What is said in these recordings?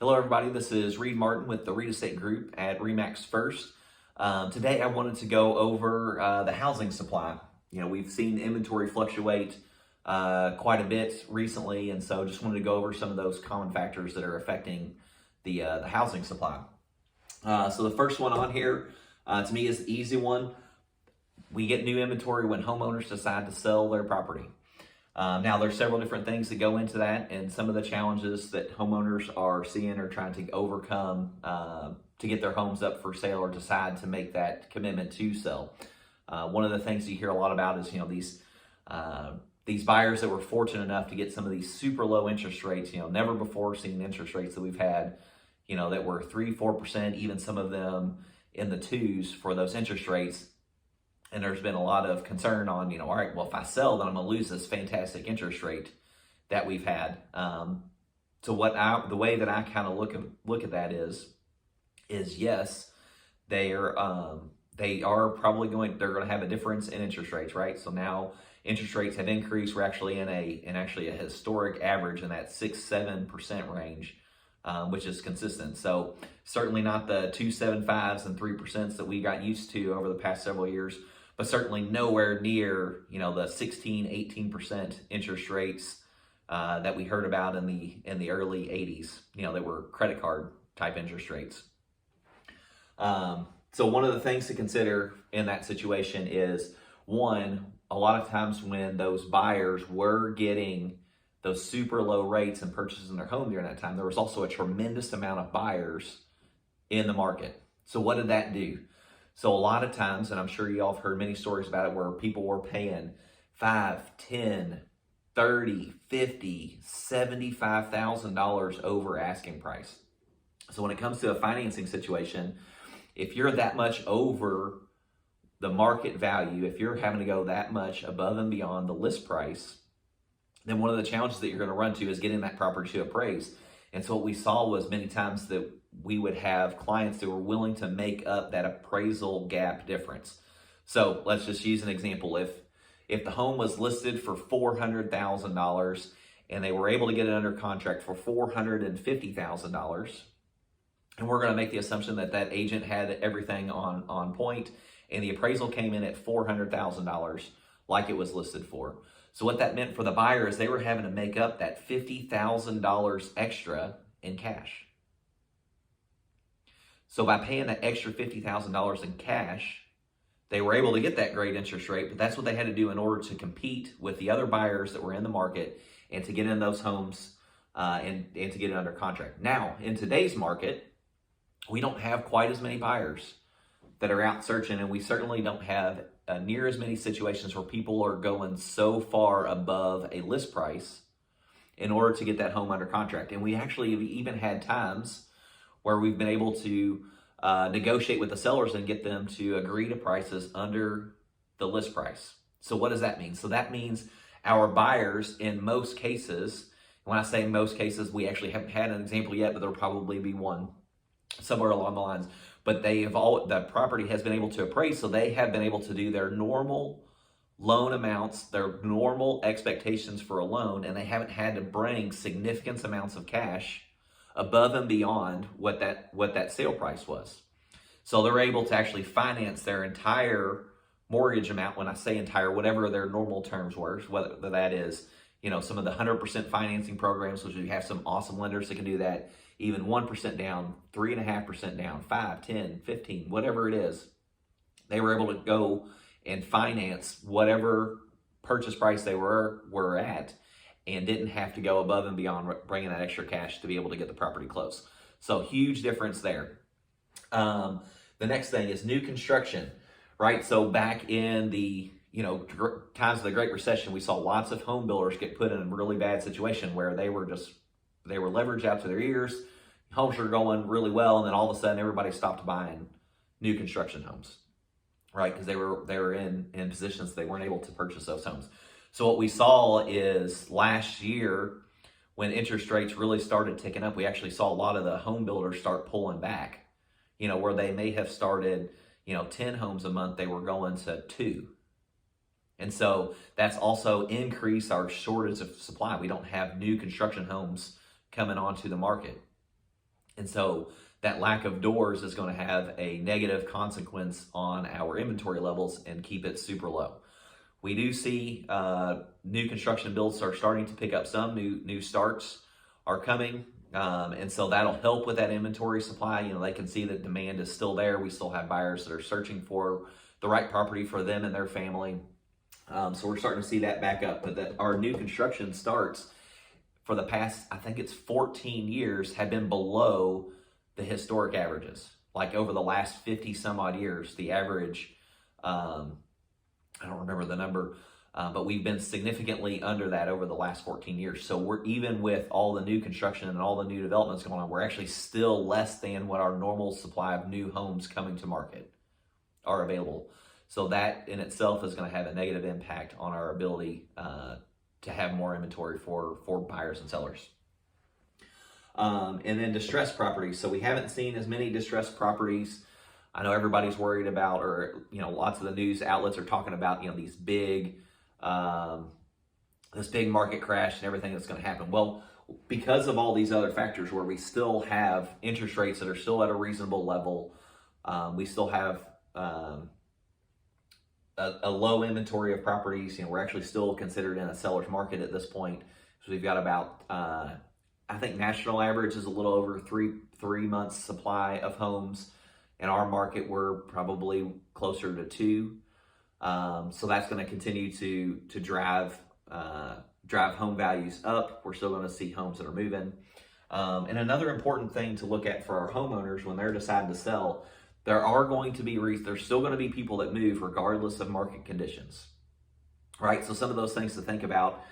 Hello everybody, this is Reed Martin with the Real Estate Group at RE/MAX First. Today I wanted to go over the housing supply. We've seen inventory fluctuate quite a bit recently, and so just wanted to go over some of those common factors that are affecting the housing supply. So the first one on here, to me, is the easy one. We get new inventory when homeowners decide to sell their property. Now, there's several different things that go into that, and some of the challenges that homeowners are seeing or trying to overcome to get their homes up for sale or decide to make that commitment to sell. One of the things you hear a lot about is, these buyers that were fortunate enough to get some of these super low interest rates, never before seen interest rates that we've had, that were 3-4%, even some of them in the twos for those interest rates. And there's been a lot of concern on, all right, well, if I sell, then I'm going to lose this fantastic interest rate that we've had. So the way that I kind of look at that is yes, they're going to have a difference in interest rates, right? So now interest rates have increased. We're actually in a historic average in that 6-7% range, which is consistent. So certainly not the 2.75s and 3% that we got used to over the past several years, but certainly nowhere near, the 16-18% interest rates that we heard about in the early 80s, that were credit card type interest rates. So one of the things to consider in that situation is, one, a lot of times when those buyers were getting those super low rates and purchasing their home during that time, there was also a tremendous amount of buyers in the market. So what did that do? So a lot of times, and I'm sure you all have heard many stories about it, where people were paying $5, $10, $30, $50, $75,000 over asking price. So when it comes to a financing situation, if you're that much over the market value, if you're having to go that much above and beyond the list price, then one of the challenges that you're going to run to is getting that property to appraise. And so what we saw was many times that we would have clients that were willing to make up that appraisal gap difference. So let's just use an example. If the home was listed for $400,000 and they were able to get it under contract for $450,000, and we're going to make the assumption that that agent had everything on point, and the appraisal came in at $400,000 like it was listed for. So what that meant for the buyer is they were having to make up that $50,000 extra in cash. So by paying that extra $50,000 in cash, they were able to get that great interest rate, but that's what they had to do in order to compete with the other buyers that were in the market and to get in those homes and to get it under contract. Now, in today's market, we don't have quite as many buyers that are out searching, and we certainly don't have near as many situations where people are going so far above a list price in order to get that home under contract. And we actually have even had times where we've been able to negotiate with the sellers and get them to agree to prices under the list price. So what does that mean? So that means our buyers, in most cases, when I say most cases, we actually haven't had an example yet, but there'll probably be one somewhere along the lines. But the property has been able to appraise, so they have been able to do their normal loan amounts, their normal expectations for a loan, and they haven't had to bring significant amounts of cash above and beyond what that sale price was. So they're able to actually finance their entire mortgage amount. When I say entire, whatever their normal terms were, whether that is, some of the 100% financing programs, which we have some awesome lenders that can do that, even 1% down, 3.5% down, 5, 10, 15, whatever it is. They were able to go and finance whatever purchase price they were at, and didn't have to go above and beyond bringing that extra cash to be able to get the property closed. So huge difference there. The next thing is new construction, right? So back in the times of the Great Recession, we saw lots of home builders get put in a really bad situation where they were leveraged out to their ears. Homes were going really well, and then all of a sudden everybody stopped buying new construction homes, right? Because they were in positions they weren't able to purchase those homes. So what we saw is last year, when interest rates really started ticking up, we actually saw a lot of the home builders start pulling back, where they may have started, 10 homes a month, they were going to 2. And so that's also increased our shortage of supply. We don't have new construction homes coming onto the market. And so that lack of doors is going to have a negative consequence on our inventory levels and keep it super low. We do see new construction builds are starting to pick up some. New starts are coming. And so that'll help with that inventory supply. They can see that demand is still there. We still have buyers that are searching for the right property for them and their family. So we're starting to see that back up. But our new construction starts for the past, I think it's 14 years, have been below the historic averages. Like over the last 50 some odd years, the average, I don't remember the number, but we've been significantly under that over the last 14 years. So we're, even with all the new construction and all the new developments going on, we're actually still less than what our normal supply of new homes coming to market are available. So that in itself is going to have a negative impact on our ability to have more inventory for buyers and sellers. And then distressed properties. So we haven't seen as many distressed properties. I know everybody's worried about, or lots of the news outlets are talking about, these big, this big market crash and everything that's going to happen. Well, because of all these other factors, where we still have interest rates that are still at a reasonable level, we still have a low inventory of properties. We're actually still considered in a seller's market at this point. So we've got about, I think national average is a little over three months supply of homes. In our market, we're probably closer to 2. So that's going to continue to drive home values up. We're still going to see homes that are moving. And another important thing to look at for our homeowners when they're deciding to sell, there's still going to be people that move regardless of market conditions, right? So some of those things to think about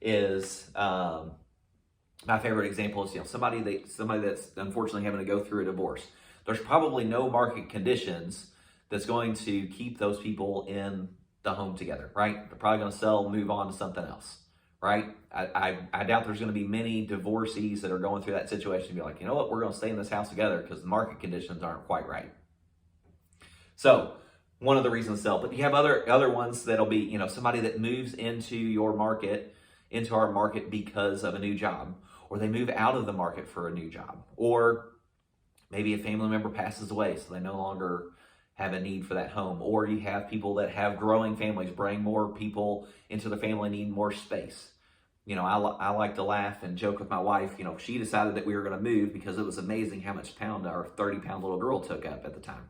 is, my favorite example is, somebody that's unfortunately having to go through a divorce. There's probably no market conditions that's going to keep those people in the home together, right? They're probably going to sell, move on to something else, right? I doubt there's going to be many divorcees that are going through that situation and be like, you know what, we're going to stay in this house together because the market conditions aren't quite right. So one of the reasons to sell, but you have other ones that'll be, somebody that moves into our market because of a new job, or they move out of the market for a new job, or maybe a family member passes away, so they no longer have a need for that home. Or you have people that have growing families, bring more people into the family, need more space. I like to laugh and joke with my wife. She decided that we were going to move because it was amazing how much pound our 30-pound little girl took up at the time,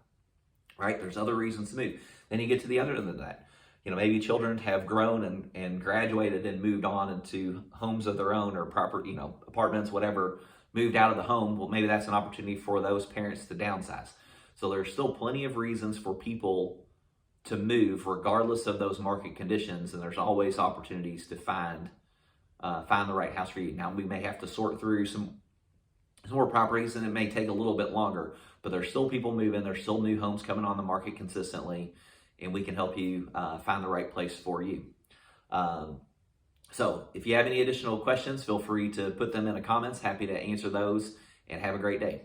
right? There's other reasons to move. Then you get to the other end of that. Maybe children have grown and graduated and moved on into homes of their own, or property, apartments, whatever, moved out of the home. Well, maybe that's an opportunity for those parents to downsize. So there's still plenty of reasons for people to move regardless of those market conditions. And there's always opportunities to find the right house for you. Now, we may have to sort through some more properties, and it may take a little bit longer, but there's still people moving. There's still new homes coming on the market consistently, and we can help you find the right place for you. So if you have any additional questions, feel free to put them in the comments. Happy to answer those, and have a great day.